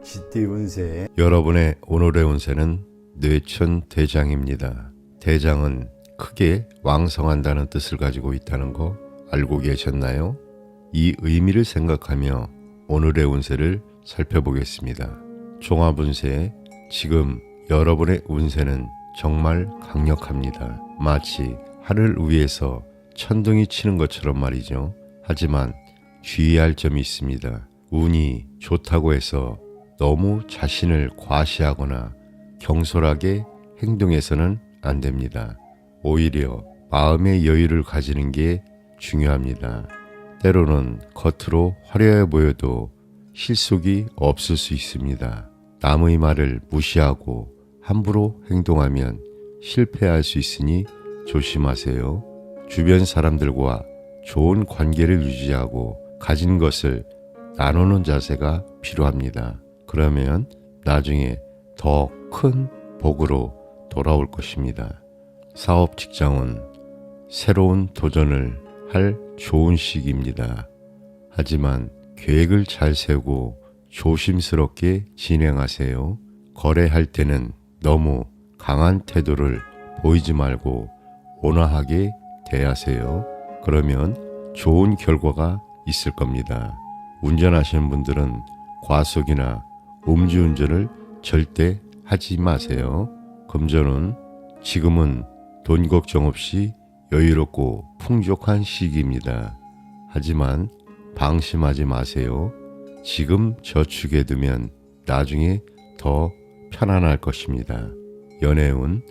쥐띠 운세. 여러분의 오늘의 운세는 뇌천 대장입니다. 대장은 크게 왕성한다는 뜻을 가지고 있다는 거 알고 계셨나요? 이 의미를 생각하며 오늘의 운세를 살펴보겠습니다. 종합운세, 지금 여러분의 운세는 정말 강력합니다. 마치 하늘 위에서 천둥이 치는 것처럼 말이죠. 하지만 주의할 점이 있습니다. 운이 좋다고 해서 너무 자신을 과시하거나 경솔하게 행동해서는 안 됩니다. 오히려 마음의 여유를 가지는 게 중요합니다. 때로는 겉으로 화려해 보여도 실속이 없을 수 있습니다. 남의 말을 무시하고 함부로 행동하면 실패할 수 있으니 조심하세요. 주변 사람들과 좋은 관계를 유지하고 가진 것을 나누는 자세가 필요합니다. 그러면 나중에 더 큰 복으로 돌아올 것입니다. 사업 직장은 새로운 도전을 할 좋은 시기입니다. 하지만 계획을 잘 세우고 조심스럽게 진행하세요. 거래할 때는 너무 강한 태도를 보이지 말고 온화하게 대하세요. 그러면 좋은 결과가 있을 겁니다. 운전하시는 분들은 과속이나 음주운전을 절대 하지 마세요. 금전은 지금은 돈 걱정 없이 여유롭고 풍족한 시기입니다. 하지만 방심하지 마세요. 지금 저축해두면 나중에 더 편안할 것입니다. 연애운,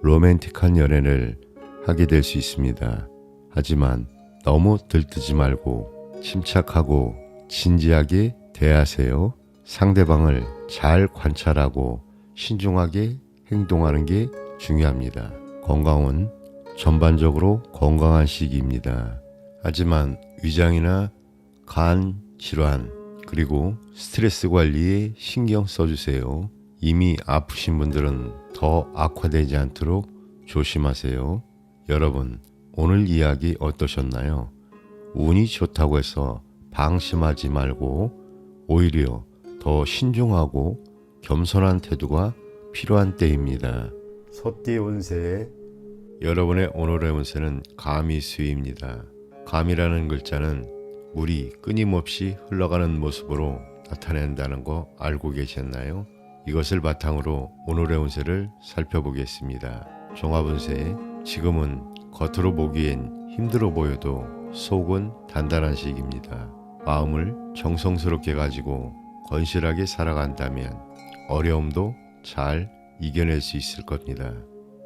로맨틱한 연애를 하게 될 수 있습니다. 하지만 너무 들뜨지 말고 침착하고 진지하게 대하세요. 상대방을 잘 관찰하고 신중하게 행동하는 게 중요합니다. 건강은 전반적으로 건강한 시기입니다. 하지만 위장이나 간 질환 그리고 스트레스 관리에 신경 써주세요. 이미 아프신 분들은 더 악화되지 않도록 조심하세요. 여러분, 오늘 이야기 어떠셨나요? 운이 좋다고 해서 방심하지 말고 오히려 더 신중하고 겸손한 태도가 필요한 때입니다. 소띠 운세. 여러분의 오늘의 운세는 가미수입니다. 가미라는 글자는 물이 끊임없이 흘러가는 모습으로 나타낸다는 거 알고 계셨나요? 이것을 바탕으로 오늘의 운세를 살펴보겠습니다. 종합운세, 지금은 겉으로 보기엔 힘들어 보여도 속은 단단한 시기입니다. 마음을 정성스럽게 가지고 건실하게 살아간다면 어려움도 잘 이겨낼 수 있을 겁니다.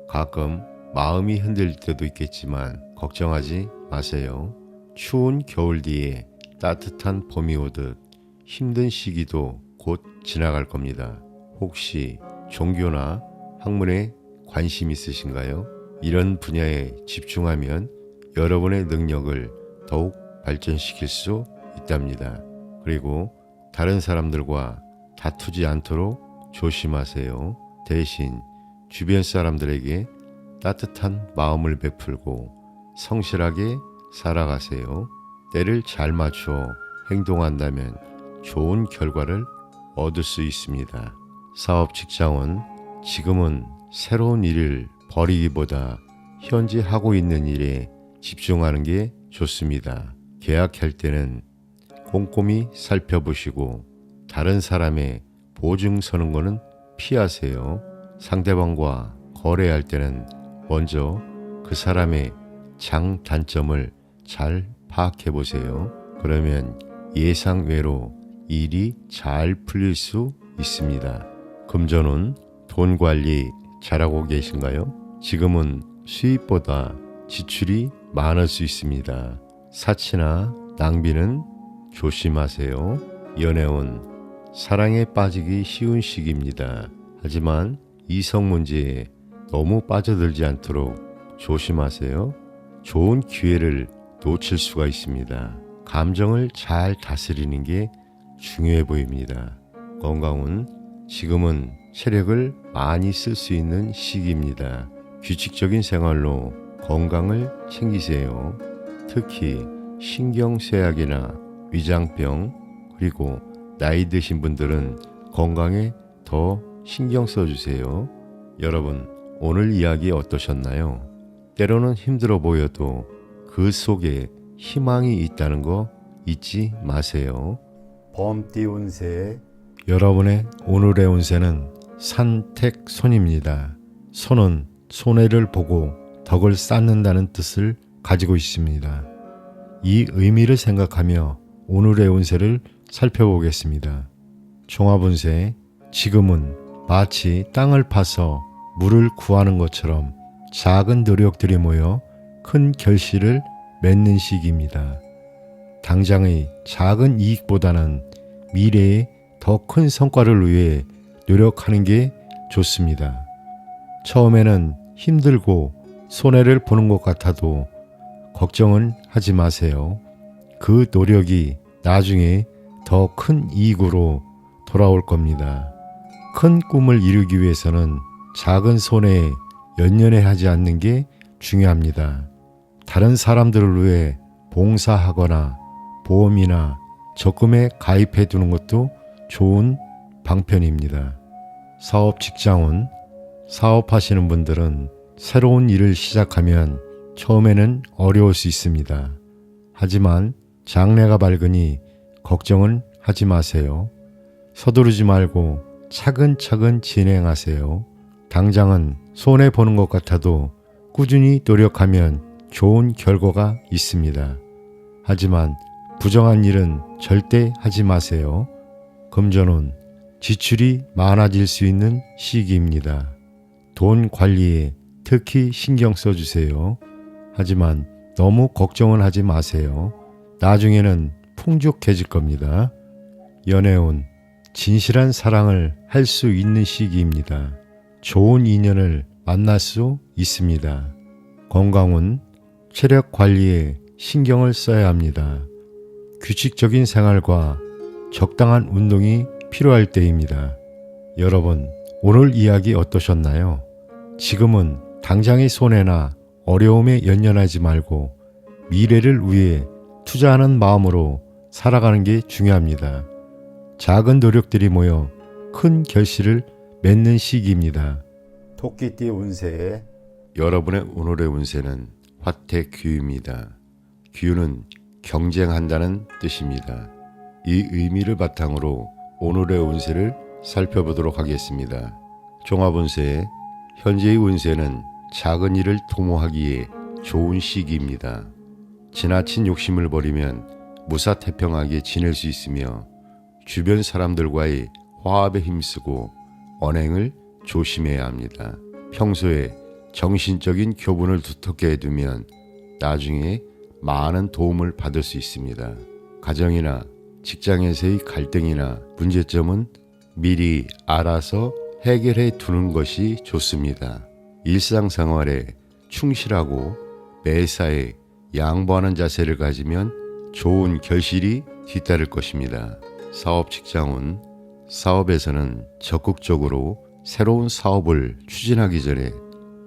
가끔 마음이 흔들릴 때도 있겠지만 걱정하지 마세요. 추운 겨울 뒤에 따뜻한 봄이 오듯 힘든 시기도 곧 지나갈 겁니다. 혹시 종교나 학문에 관심 있으신가요? 이런 분야에 집중하면 여러분의 능력을 더욱 발전시킬 수 있답니다. 그리고 다른 사람들과 다투지 않도록 조심하세요. 대신 주변 사람들에게 따뜻한 마음을 베풀고 성실하게 살아가세요. 때를 잘 맞춰 행동한다면 좋은 결과를 얻을 수 있습니다. 사업 직장은 지금은 새로운 일을 벌이기보다 현재 하고 있는 일에 집중하는 게 좋습니다. 계약할 때는 꼼꼼히 살펴보시고 다른 사람의 보증 서는 거는 피하세요. 상대방과 거래할 때는 먼저 그 사람의 장단점을 잘 파악해 보세요. 그러면 예상 외로 일이 잘 풀릴 수 있습니다. 금전은 돈 관리 잘하고 계신가요? 지금은 수입보다 지출이 많을 수 있습니다. 사치나 낭비는 조심하세요. 연애운, 사랑에 빠지기 쉬운 시기입니다. 하지만 이성 문제에 너무 빠져들지 않도록 조심하세요. 좋은 기회를 놓칠 수가 있습니다. 감정을 잘 다스리는 게 중요해 보입니다. 건강은 지금은 체력을 많이 쓸 수 있는 시기입니다. 규칙적인 생활로 건강을 챙기세요. 특히 신경쇠약이나 위장병 그리고 나이 드신 분들은 건강에 더 신경 써주세요. 여러분, 오늘 이야기 어떠셨나요? 때로는 힘들어 보여도 그 속에 희망이 있다는 거 잊지 마세요. 범띠 운세 여러분의 오늘의 운세는 산택손입니다. 손은 손해를 보고 덕을 쌓는다는 뜻을 가지고 있습니다. 이 의미를 생각하며 오늘의 운세를 살펴보겠습니다. 종합운세, 지금은 마치 땅을 파서 물을 구하는 것처럼 작은 노력들이 모여 큰 결실을 맺는 시기입니다. 당장의 작은 이익보다는 미래에 더 큰 성과를 위해 노력하는 게 좋습니다. 처음에는 힘들고 손해를 보는 것 같아도 걱정은 하지 마세요. 그 노력이 나중에 더 큰 이익으로 돌아올 겁니다. 큰 꿈을 이루기 위해서는 작은 손해에 연연해하지 않는 게 중요합니다. 다른 사람들을 위해 봉사하거나 보험이나 적금에 가입해 두는 것도 좋은 방편입니다. 사업 직장운, 사업하시는 분들은 새로운 일을 시작하면 처음에는 어려울 수 있습니다. 하지만 장래가 밝으니 걱정은 하지 마세요. 서두르지 말고 차근차근 진행하세요. 당장은 손해보는 것 같아도 꾸준히 노력하면 좋은 결과가 있습니다. 하지만 부정한 일은 절대 하지 마세요. 금전운, 지출이 많아질 수 있는 시기입니다. 돈 관리에 특히 신경 써주세요. 하지만 너무 걱정은 하지 마세요. 나중에는 풍족해질 겁니다. 연애운, 진실한 사랑을 할 수 있는 시기입니다. 좋은 인연을 만날 수 있습니다. 건강운, 체력 관리에 신경을 써야 합니다. 규칙적인 생활과 적당한 운동이 필요할 때입니다. 여러분, 오늘 이야기 어떠셨나요? 지금은 당장의 손해나 어려움에 연연하지 말고 미래를 위해 투자하는 마음으로 살아가는 게 중요합니다. 작은 노력들이 모여 큰 결실을 맺는 시기입니다. 토끼띠 운세 여러분의 오늘의 운세는 화택귀유입니다. 귀유는 경쟁한다는 뜻입니다. 이 의미를 바탕으로 오늘의 운세를 살펴보도록 하겠습니다. 종합운세, 현재의 운세는 작은 일을 도모하기에 좋은 시기입니다. 지나친 욕심을 버리면 무사태평하게 지낼 수 있으며 주변 사람들과의 화합에 힘쓰고 언행을 조심해야 합니다. 평소에 정신적인 교분을 두텁게 해두면 나중에 많은 도움을 받을 수 있습니다. 가정이나 직장에서의 갈등이나 문제점은 미리 알아서 해결해 두는 것이 좋습니다. 일상생활에 충실하고 매사에 양보하는 자세를 가지면 좋은 결실이 뒤따를 것입니다. 사업 직장운, 사업에서는 적극적으로 새로운 사업을 추진하기 전에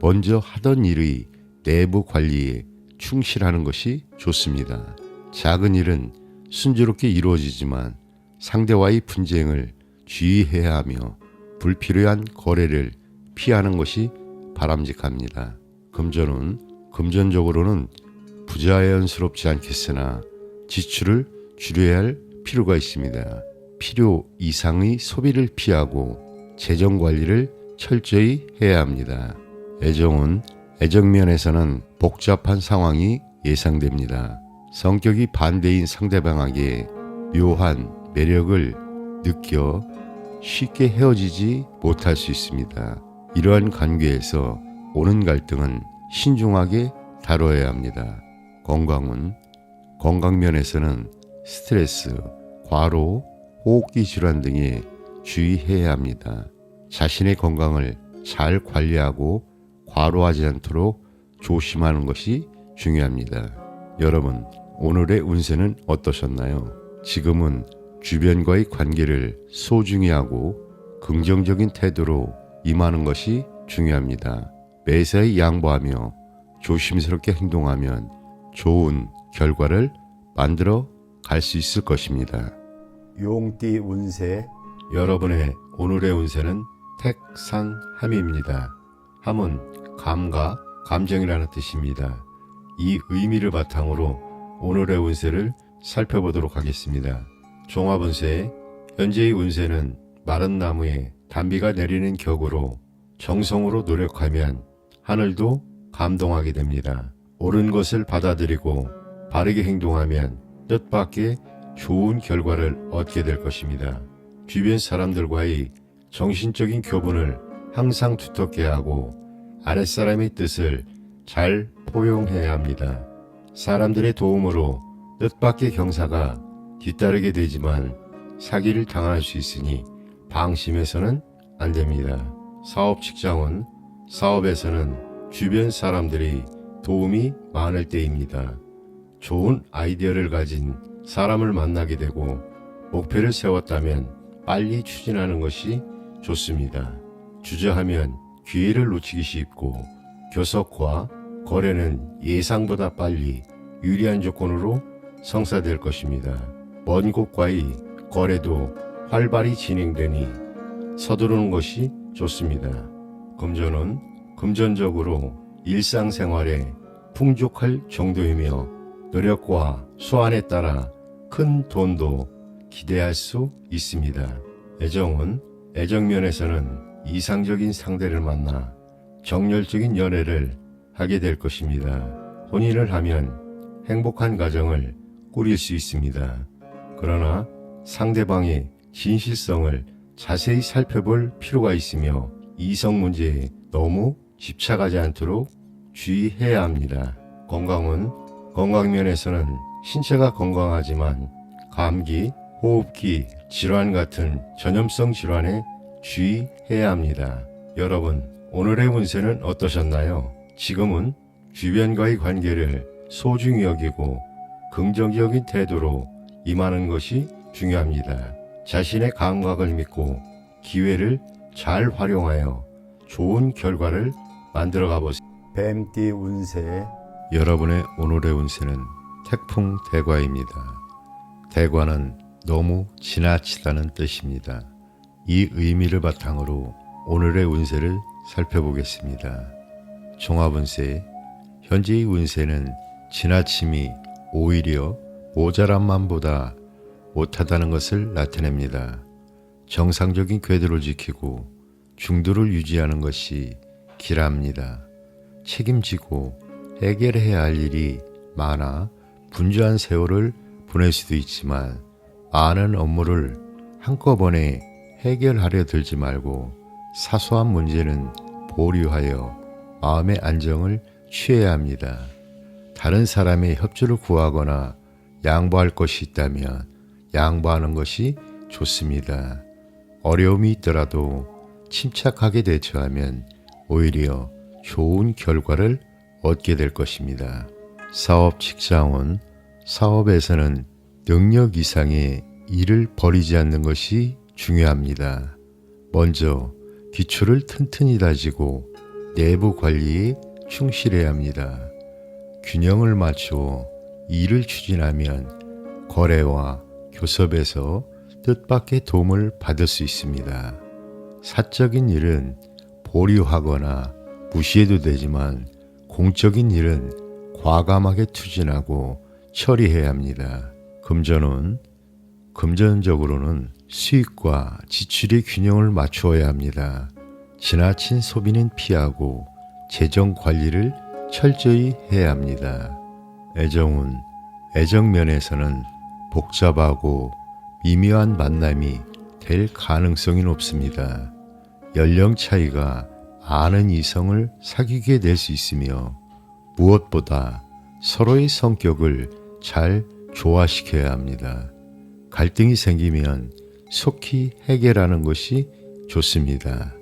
먼저 하던 일의 내부 관리에 충실하는 것이 좋습니다. 작은 일은 순조롭게 이루어지지만 상대와의 분쟁을 주의해야 하며 불필요한 거래를 피하는 것이 바람직합니다. 금전운, 금전적으로는 부자연스럽지 않겠으나 지출을 줄여야 할 필요가 있습니다. 필요 이상의 소비를 피하고 재정 관리를 철저히 해야 합니다. 애정은 애정면에서는 복잡한 상황이 예상됩니다. 성격이 반대인 상대방에게 묘한 매력을 느껴 쉽게 헤어지지 못할 수 있습니다. 이러한 관계에서 오는 갈등은 신중하게 다뤄야 합니다. 건강은 건강면에서는 스트레스, 과로, 호흡기 질환 등에 주의해야 합니다. 자신의 건강을 잘 관리하고 과로하지 않도록 조심하는 것이 중요합니다. 여러분, 오늘의 운세는 어떠셨나요? 지금은 주변과의 관계를 소중히 하고 긍정적인 태도로 임하는 것이 중요합니다. 매사에 양보하며 조심스럽게 행동하면 좋은 결과를 만들어 갈 수 있을 것입니다. 용띠 운세 여러분의 오늘의 운세는 택산함입니다. 함은 감과 감정이라는 뜻입니다. 이 의미를 바탕으로 오늘의 운세를 살펴보도록 하겠습니다. 종합운세, 현재의 운세는 마른 나무에 단비가 내리는 격으로 정성으로 노력하면 하늘도 감동하게 됩니다. 옳은 것을 받아들이고 바르게 행동하면 뜻밖의 좋은 결과를 얻게 될 것입니다. 주변 사람들과의 정신적인 교분을 항상 두텁게 하고 아랫사람의 뜻을 잘 포용해야 합니다. 사람들의 도움으로 뜻밖의 경사가 뒤따르게 되지만 사기를 당할 수 있으니 방심해서는 안 됩니다. 사업 직장은 사업에서는 주변 사람들이 도움이 많을 때입니다. 좋은 아이디어를 가진 사람을 만나게 되고 목표를 세웠다면 빨리 추진하는 것이 좋습니다. 주저하면 기회를 놓치기 쉽고 교섭과 거래는 예상보다 빨리 유리한 조건으로 성사될 것입니다. 먼 곳과의 거래도 활발히 진행되니 서두르는 것이 좋습니다. 금전은 금전적으로 일상생활에 풍족할 정도이며 노력과 수완에 따라 큰 돈도 기대할 수 있습니다. 애정은 애정면에서는 이상적인 상대를 만나 정열적인 연애를 하게 될 것입니다. 혼인을 하면 행복한 가정을 꾸릴 수 있습니다. 그러나 상대방의 진실성을 자세히 살펴볼 필요가 있으며 이성 문제에 너무 집착하지 않도록 주의해야 합니다. 건강은 건강면에서는 신체가 건강하지만 감기, 호흡기 질환 같은 전염성 질환에 주의해야 합니다. 여러분, 오늘의 운세는 어떠셨나요? 지금은 주변과의 관계를 소중히 여기고 긍정적인 태도로 임하는 것이 중요합니다. 자신의 감각을 믿고 기회를 잘 활용하여 좋은 결과를 만들어 가보세요. 뱀띠 운세, 여러분의 오늘의 운세는 태풍 대과입니다. 대과는 너무 지나치다는 뜻입니다. 이 의미를 바탕으로 오늘의 운세를 살펴보겠습니다. 종합운세, 현재의 운세는 지나침이 오히려 모자람만보다 못하다는 것을 나타냅니다. 정상적인 궤도를 지키고 중도를 유지하는 것이 길합니다. 책임지고 해결해야 할 일이 많아 분주한 세월을 보낼 수도 있지만 많은 업무를 한꺼번에 해결하려 들지 말고 사소한 문제는 보류하여 마음의 안정을 취해야 합니다. 다른 사람의 협조를 구하거나 양보할 것이 있다면 양보하는 것이 좋습니다. 어려움이 있더라도 침착하게 대처하면 오히려 좋은 결과를 얻게 될 것입니다. 사업 직장은 사업에서는 능력 이상의 일을 벌이지 않는 것이 중요합니다. 먼저 기초를 튼튼히 다지고 내부 관리에 충실해야 합니다. 균형을 맞추어 일을 추진하면 거래와 교섭에서 뜻밖의 도움을 받을 수 있습니다. 사적인 일은 보류하거나 무시해도 되지만 공적인 일은 과감하게 추진하고 처리해야 합니다. 금전적으로는 수익과 지출의 균형을 맞추어야 합니다. 지나친 소비는 피하고 재정 관리를 철저히 해야 합니다. 애정은 애정면에서는 복잡하고 미묘한 만남이 될 가능성이 높습니다. 연령 차이가 많은 이성을 사귀게 될 수 있으며 무엇보다 서로의 성격을 잘 조화시켜야 합니다. 갈등이 생기면 속히 해결하는 것이 좋습니다.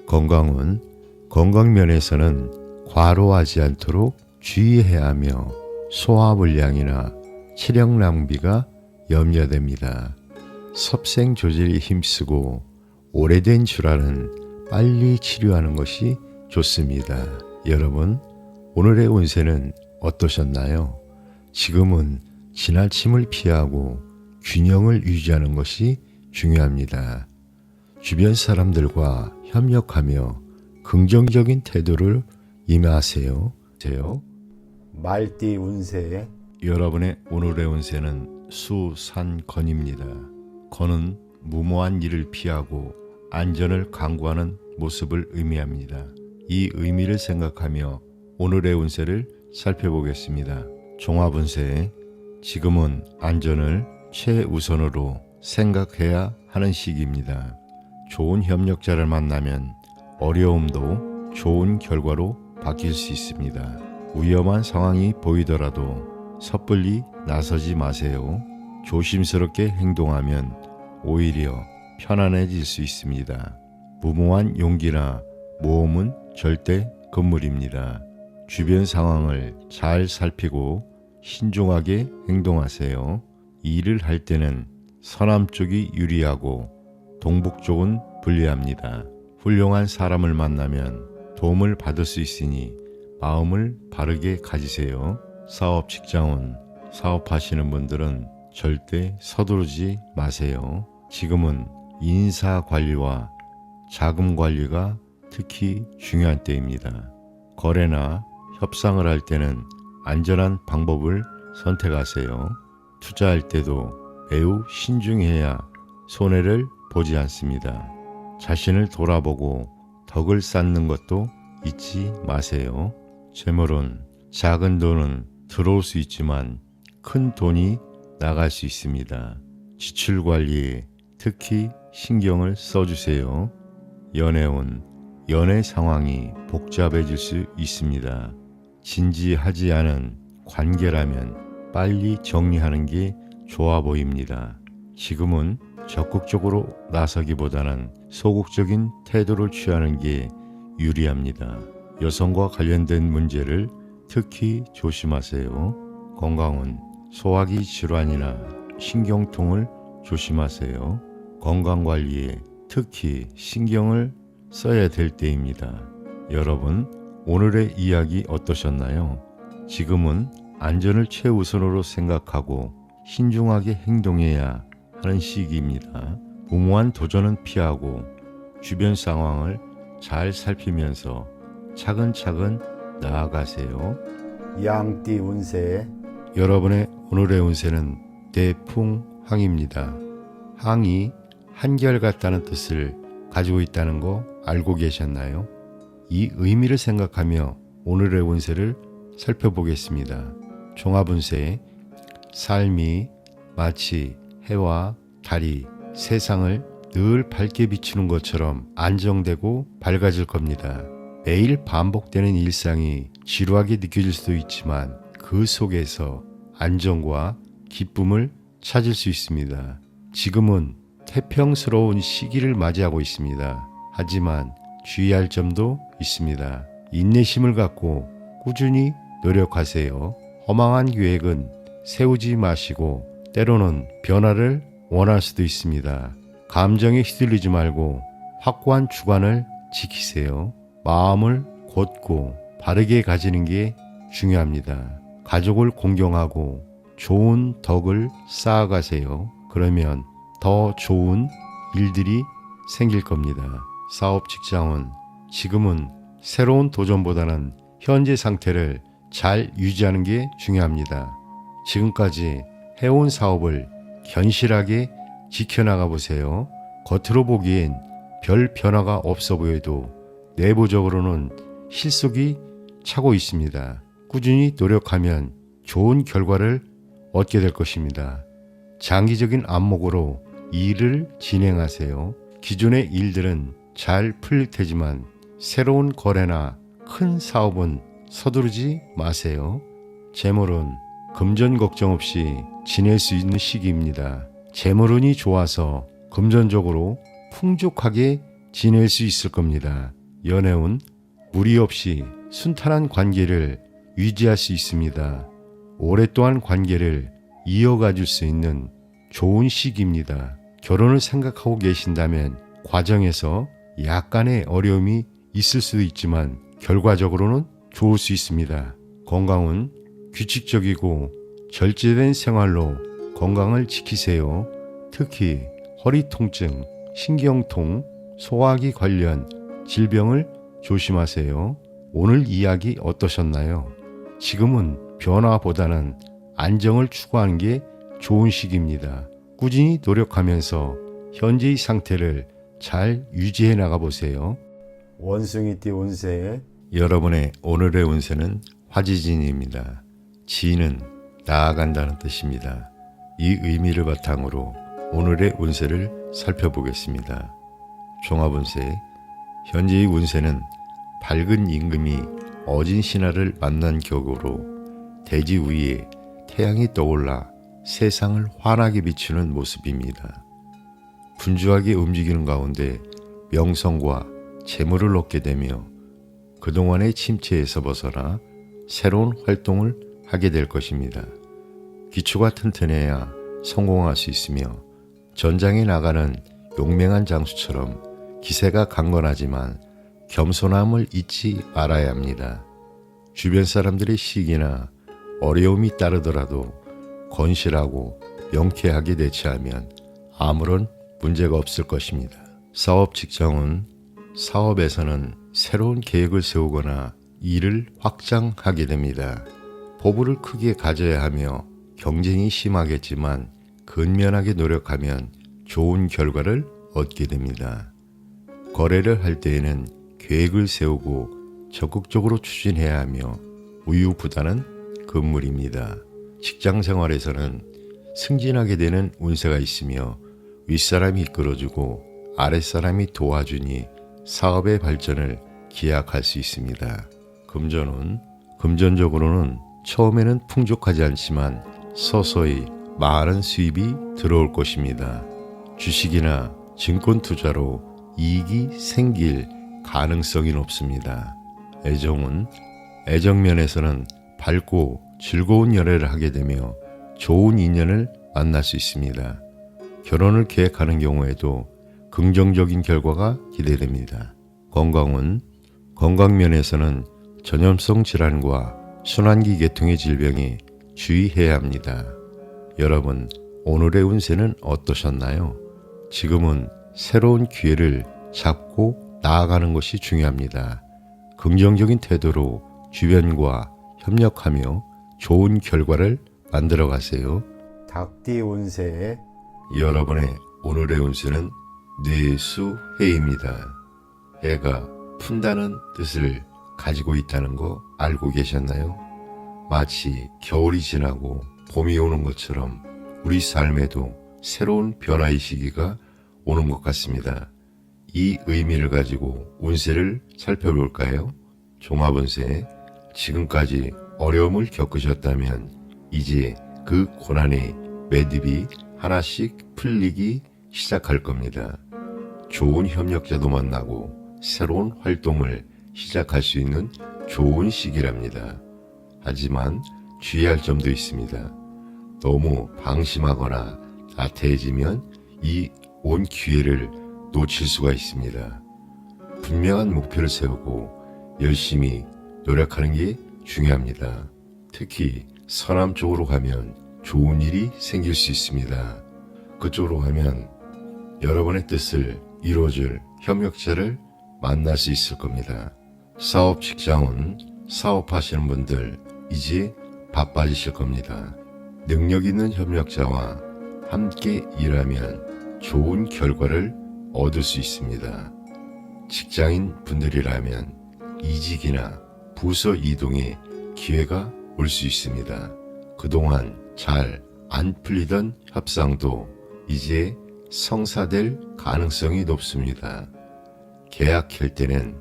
건강은 건강면에서는 과로하지 않도록 주의해야 하며 소화불량이나 체력 낭비가 염려됩니다. 섭생 조절에 힘쓰고 오래된 질환은 빨리 치료하는 것이 좋습니다. 여러분, 오늘의 운세는 어떠셨나요? 지금은 지나침을 피하고 균형을 유지하는 것이 중요합니다. 주변 사람들과 협력하며 긍정적인 태도를 임하세요. 말띠 운세. 여러분의 오늘의 운세는 수산건입니다. 건은 무모한 일을 피하고 안전을 강구하는 모습을 의미합니다. 이 의미를 생각하며 오늘의 운세를 살펴보겠습니다. 종합운세. 지금은 안전을 최우선으로 생각해야 하는 시기입니다. 좋은 협력자를 만나면 어려움도 좋은 결과로 바뀔 수 있습니다. 위험한 상황이 보이더라도 섣불리 나서지 마세요. 조심스럽게 행동하면 오히려 편안해질 수 있습니다. 무모한 용기나 모험은 절대 금물입니다. 주변 상황을 잘 살피고 신중하게 행동하세요. 일을 할 때는 서남 쪽이 유리하고 동북 쪽은 불리합니다. 훌륭한 사람을 만나면 도움을 받을 수 있으니 마음을 바르게 가지세요. 사업 직장은 사업하시는 분들은 절대 서두르지 마세요. 지금은 인사 관리와 자금 관리가 특히 중요한 때입니다. 거래나 협상을 할 때는 안전한 방법을 선택하세요. 투자할 때도 매우 신중해야 손해를 보지 않습니다. 자신을 돌아보고 덕을 쌓는 것도 잊지 마세요. 재물은 작은 돈은 들어올 수 있지만 큰 돈이 나갈 수 있습니다. 지출 관리에 특히 신경을 써주세요. 연애운. 연애 상황이 복잡해질 수 있습니다. 진지하지 않은 관계라면 빨리 정리하는 게 좋아 보입니다. 지금은 적극적으로 나서기보다는 소극적인 태도를 취하는 게 유리합니다. 여성과 관련된 문제를 특히 조심하세요. 건강은 소화기 질환이나 신경통을 조심하세요. 건강관리에 특히 신경을 써야 될 때입니다. 여러분, 오늘의 이야기 어떠셨나요? 지금은 안전을 최우선으로 생각하고 신중하게 행동해야 하는 시기입니다. 무모한 도전은 피하고 주변 상황을 잘 살피면서 차근차근 나아가세요. 양띠 운세. 여러분의 오늘의 운세는 대풍항입니다. 항이 한결같다는 뜻을 가지고 있다는 거 알고 계셨나요? 이 의미를 생각하며 오늘의 운세를 살펴보겠습니다. 종합운세. 삶이 마치 해와 달이 세상을 늘 밝게 비추는 것처럼 안정되고 밝아질 겁니다. 매일 반복되는 일상이 지루하게 느껴질 수도 있지만 그 속에서 안정과 기쁨을 찾을 수 있습니다. 지금은 태평스러운 시기를 맞이하고 있습니다. 하지만 주의할 점도 있습니다. 인내심을 갖고 꾸준히 노력하세요. 허망한 계획은 세우지 마시고 때로는 변화를 원할 수도 있습니다. 감정에 휘둘리지 말고 확고한 주관을 지키세요. 마음을 곧고 바르게 가지는 게 중요합니다. 가족을 공경하고 좋은 덕을 쌓아가세요. 그러면 더 좋은 일들이 생길 겁니다. 사업 직장은 지금은 새로운 도전보다는 현재 상태를 잘 유지하는 게 중요합니다. 지금까지 해온 사업을 견실하게 지켜나가 보세요. 겉으로 보기엔 별 변화가 없어 보여도 내부적으로는 실속이 차고 있습니다. 꾸준히 노력하면 좋은 결과를 얻게 될 것입니다. 장기적인 안목으로 일을 진행하세요. 기존의 일들은 잘 풀릴 테지만 새로운 거래나 큰 사업은 서두르지 마세요. 재물은 금전 걱정 없이 지낼 수 있는 시기입니다. 재물운이 좋아서 금전적으로 풍족하게 지낼 수 있을 겁니다. 연애운. 무리 없이 순탄한 관계를 유지할 수 있습니다. 오랫동안 관계를 이어가줄 수 있는 좋은 시기입니다. 결혼을 생각하고 계신다면 과정에서 약간의 어려움이 있을 수도 있지만 결과적으로는 좋을 수 있습니다. 건강은 규칙적이고 절제된 생활로 건강을 지키세요. 특히 허리 통증, 신경통, 소화기 관련 질병을 조심하세요. 오늘 이야기 어떠셨나요? 지금은 변화보다는 안정을 추구하는 게 좋은 시기입니다. 꾸준히 노력하면서 현재의 상태를 잘 유지해 나가보세요. 원숭이띠 운세 여러분의 오늘의 운세는 화지진입니다. 지는 나아간다는 뜻입니다. 이 의미를 바탕으로 오늘의 운세를 살펴보겠습니다. 종합운세, 현재의 운세는 밝은 임금이 어진 신하를 만난 격으로 대지 위에 태양이 떠올라 세상을 환하게 비추는 모습입니다. 분주하게 움직이는 가운데 명성과 재물을 얻게 되며 그동안의 침체에서 벗어나 새로운 활동을 하게 될 것입니다. 기초가 튼튼해야 성공할 수 있으며 전장에 나가는 용맹한 장수처럼 기세가 강건하지만 겸손함을 잊지 말아야 합니다. 주변 사람들의 시기나 어려움이 따르더라도 건실하고 명쾌하게 대처하면 아무런 문제가 없을 것입니다. 사업 직장은 사업에서는 새로운 계획을 세우거나 일을 확장하게 됩니다. 포부를 크게 가져야 하며 경쟁이 심하겠지만 근면하게 노력하면 좋은 결과를 얻게 됩니다. 거래를 할 때에는 계획을 세우고 적극적으로 추진해야 하며 우유부단한 금물입니다. 직장 생활에서는 승진하게 되는 운세가 있으며 윗사람이 이끌어주고 아랫사람이 도와주니 사업의 발전을 기약할 수 있습니다. 금전은 금전적으로는 처음에는 풍족하지 않지만 서서히 많은 수입이 들어올 것입니다. 주식이나 증권 투자로 이익이 생길 가능성이 높습니다. 애정은 애정면에서는 밝고 즐거운 연애를 하게 되며 좋은 인연을 만날 수 있습니다. 결혼을 계획하는 경우에도 긍정적인 결과가 기대됩니다. 건강은 건강면에서는 전염성 질환과 순환기 계통의 질병에 주의해야 합니다. 여러분, 오늘의 운세는 어떠셨나요? 지금은 새로운 기회를 잡고 나아가는 것이 중요합니다. 긍정적인 태도로 주변과 협력하며 좋은 결과를 만들어 가세요. 닭띠 운세 여러분의 오늘의 운세는 뇌수해입니다. 해가 푼다는 뜻을 가지고 있다는 거 알고 계셨나요? 마치 겨울이 지나고 봄이 오는 것처럼 우리 삶에도 새로운 변화의 시기가 오는 것 같습니다. 이 의미를 가지고 운세를 살펴볼까요? 종합운세, 지금까지 어려움을 겪으셨다면 이제 그 고난의 매듭이 하나씩 풀리기 시작할 겁니다. 좋은 협력자도 만나고 새로운 활동을 시작할 수 있는 좋은 시기랍니다. 하지만 주의할 점도 있습니다. 너무 방심하거나 나태해지면 이 온 기회를 놓칠 수가 있습니다. 분명한 목표를 세우고 열심히 노력하는 게 중요합니다. 특히 서남 쪽으로 가면 좋은 일이 생길 수 있습니다. 그쪽으로 가면 여러분의 뜻을 이루어줄 협력자를 만날 수 있을 겁니다. 사업 직장은 사업하시는 분들 이제 바빠지실 겁니다. 능력 있는 협력자와 함께 일하면 좋은 결과를 얻을 수 있습니다. 직장인 분들이라면 이직이나 부서 이동의 기회가 올 수 있습니다. 그동안 잘 안 풀리던 협상도 이제 성사될 가능성이 높습니다. 계약할 때는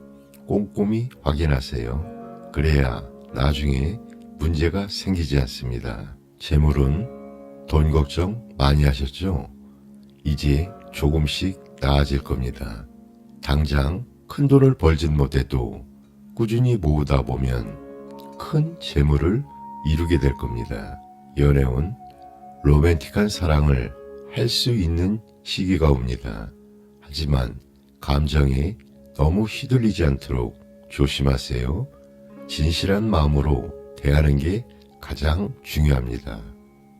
꼼꼼히 확인하세요. 그래야 나중에 문제가 생기지 않습니다. 재물은 돈 걱정 많이 하셨죠? 이제 조금씩 나아질 겁니다. 당장 큰 돈을 벌진 못해도 꾸준히 모으다 보면 큰 재물을 이루게 될 겁니다. 연애운 로맨틱한 사랑을 할 수 있는 시기가 옵니다. 하지만 감정에 너무 휘둘리지 않도록 조심하세요. 진실한 마음으로 대하는 게 가장 중요합니다.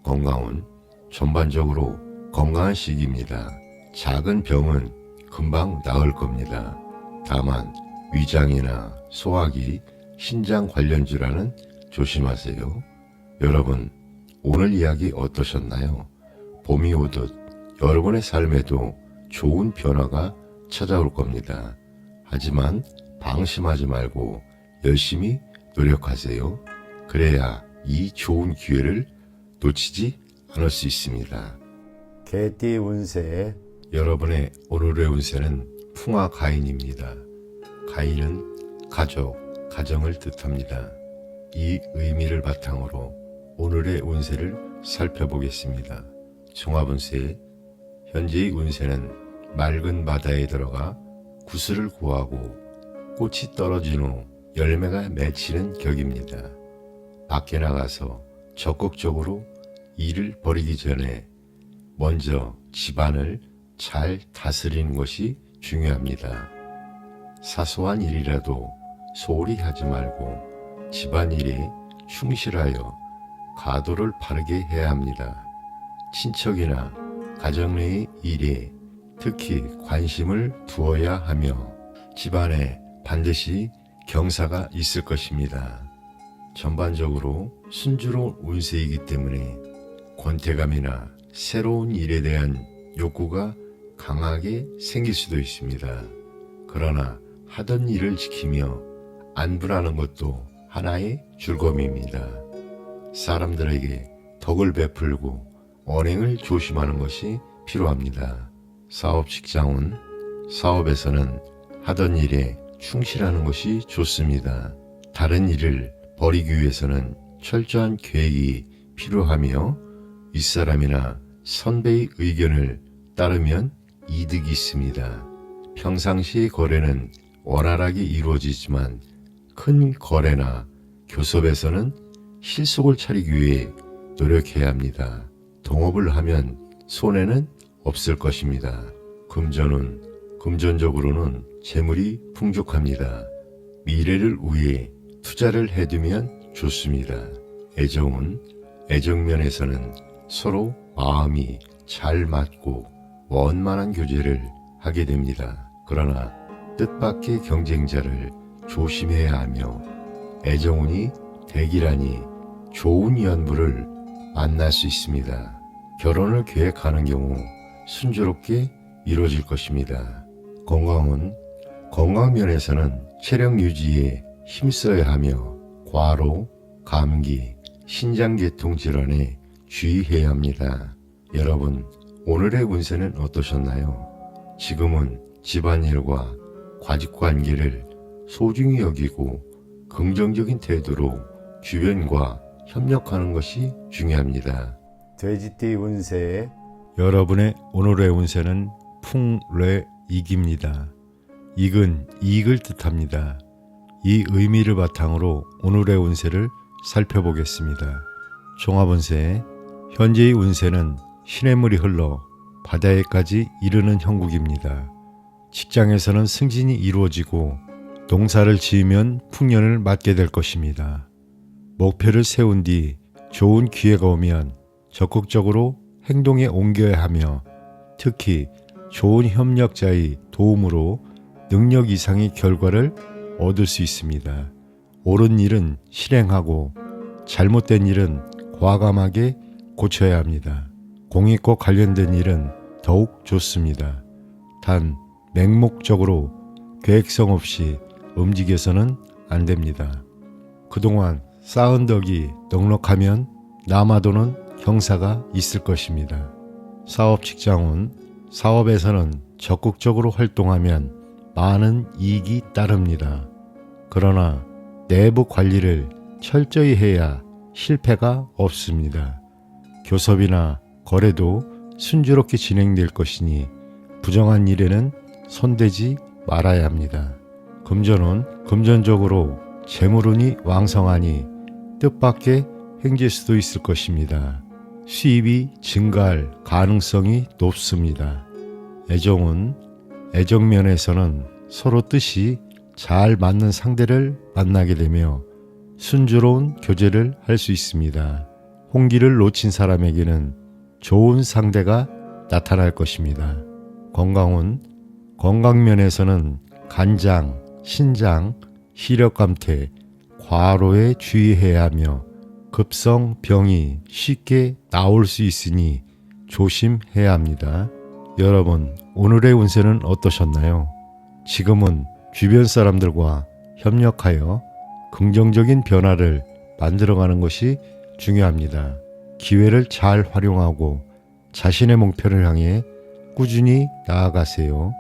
건강은 전반적으로 건강한 시기입니다. 작은 병은 금방 나을 겁니다. 다만 위장이나 소화기, 신장 관련 질환은 조심하세요. 여러분, 오늘 이야기 어떠셨나요? 봄이 오듯 여러분의 삶에도 좋은 변화가 찾아올 겁니다. 하지만 방심하지 말고 열심히 노력하세요. 그래야 이 좋은 기회를 놓치지 않을 수 있습니다. 개띠 운세 여러분의 오늘의 운세는 풍화가인입니다. 가인은 가족, 가정을 뜻합니다. 이 의미를 바탕으로 오늘의 운세를 살펴보겠습니다. 종합운세, 현재의 운세는 맑은 바다에 들어가 구슬을 구하고 꽃이 떨어진 후 열매가 맺히는 격입니다. 밖에 나가서 적극적으로 일을 벌이기 전에 먼저 집안을 잘 다스리는 것이 중요합니다. 사소한 일이라도 소홀히 하지 말고 집안일에 충실하여 가도를 바르게 해야 합니다. 친척이나 가정 내의 일에 특히 관심을 두어야 하며 집안에 반드시 경사가 있을 것입니다. 전반적으로 순조로운 운세이기 때문에 권태감이나 새로운 일에 대한 욕구가 강하게 생길 수도 있습니다. 그러나 하던 일을 지키며 안분하는 것도 하나의 즐거움입니다. 사람들에게 덕을 베풀고 언행을 조심하는 것이 필요합니다. 사업 직장운, 사업에서는 하던 일에 충실하는 것이 좋습니다. 다른 일을 벌이기 위해서는 철저한 계획이 필요하며 윗사람이나 선배의 의견을 따르면 이득이 있습니다. 평상시의 거래는 원활하게 이루어지지만 큰 거래나 교섭에서는 실속을 차리기 위해 노력해야 합니다. 동업을 하면 손해는 없을 것입니다. 금전적으로는 재물이 풍족합니다. 미래를 위해 투자를 해두면 좋습니다. 애정면에서는 서로 마음이 잘 맞고 원만한 교제를 하게 됩니다. 그러나 뜻밖의 경쟁자를 조심해야 하며 애정운이 대기라니 좋은 연부를 만날 수 있습니다. 결혼을 계획하는 경우 순조롭게 이루어질 것입니다. 건강면에서는 체력 유지에 힘써야 하며 과로, 감기, 신장계통 질환에 주의해야 합니다. 여러분, 오늘의 운세는 어떠셨나요? 지금은 집안일과 가족관계를 소중히 여기고 긍정적인 태도로 주변과 협력하는 것이 중요합니다. 돼지띠 운세 여러분의 오늘의 운세는 풍뢰익입니다. 익은 이익을 뜻합니다. 이 의미를 바탕으로 오늘의 운세를 살펴보겠습니다. 종합운세, 현재의 운세는 시냇물이 흘러 바다에까지 이르는 형국입니다. 직장에서는 승진이 이루어지고 농사를 지으면 풍년을 맞게 될 것입니다. 목표를 세운 뒤 좋은 기회가 오면 적극적으로 행동에 옮겨야 하며 특히 좋은 협력자의 도움으로 능력 이상의 결과를 얻을 수 있습니다. 옳은 일은 실행하고 잘못된 일은 과감하게 고쳐야 합니다. 공익과 관련된 일은 더욱 좋습니다. 단 맹목적으로 계획성 없이 움직여서는 안 됩니다. 그동안 쌓은 덕이 넉넉하면 남아도는 경사가 있을 것입니다. 사업 직장운, 사업에서는 적극적으로 활동하면 많은 이익이 따릅니다. 그러나 내부 관리를 철저히 해야 실패가 없습니다. 교섭이나 거래도 순조롭게 진행될 것이니 부정한 일에는 손대지 말아야 합니다. 금전운, 금전적으로 재물운이 왕성하니 뜻밖의 행질 수도 있을 것입니다. 수입이 증가할 가능성이 높습니다. 애정운, 애정면에서는 서로 뜻이 잘 맞는 상대를 만나게 되며 순조로운 교제를 할 수 있습니다. 홍기를 놓친 사람에게는 좋은 상대가 나타날 것입니다. 건강운, 건강면에서는 간장, 신장, 시력감퇴, 과로에 주의해야 하며 급성병이 쉽게 나올 수 있으니 조심해야 합니다. 여러분, 오늘의 운세는 어떠셨나요? 지금은 주변 사람들과 협력하여 긍정적인 변화를 만들어가는 것이 중요합니다. 기회를 잘 활용하고 자신의 목표를 향해 꾸준히 나아가세요.